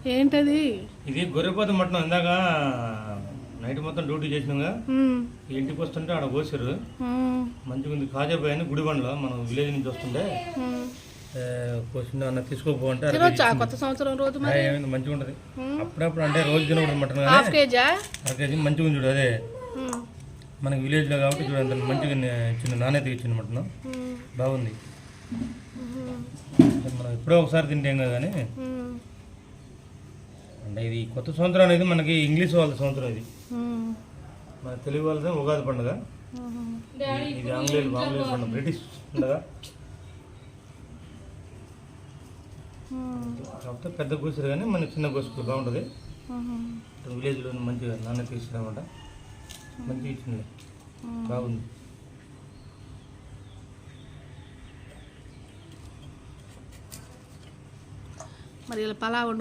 ఏంటది? ఇది గొర్రెపోత మటన్. ఇందాక నైట్ మొత్తం డ్యూటీ చేసినాగా ఇంటికి వస్తుంటే ఆడ కోసారు. మంచిగా ఉంది. కాజాబాయ్ అని గుడిబండలో మనం విలేజ్ నుంచి వస్తుంటే కోసిండు. అన్న తీసుకోపోంటే కొత్త సంవత్సరం రోజు మంచిగా ఉంటుంది. అప్పుడప్పుడు అంటే రోజు తినకూడదు మటన్. హాఫ్ కేజీ మంచిగా ఉంది చూడు. అదే మనకి విలేజ్లో కాబట్టి చూడండి మంచిగా ఇచ్చిన నాణ్యత ఇచ్చిన మటన్ బాగుంది. మనం ఎప్పుడో ఒకసారి తింటాం కదా కానీ అంటే ఇది కొత్త సంవత్సరం అనేది మనకి ఇంగ్లీష్ వాళ్ళ సంవత్సరం. ఇది మన తెలుగు వాళ్ళదే ఉగాది పండుగ. ఇది ఆంగ్లేయులు పండుగ, బ్రిటిష్ పండుగ. కాకపోతే పెద్ద కూసురు కానీ మన చిన్న కూసురు బాగుంటుంది. విలేజ్లో మంచిగా నాణ్యత ఇచ్చిందన్నమాట. మంచిగా ఇచ్చింది, బాగుంది. మరి ఇలా పలావ్ వండుకో.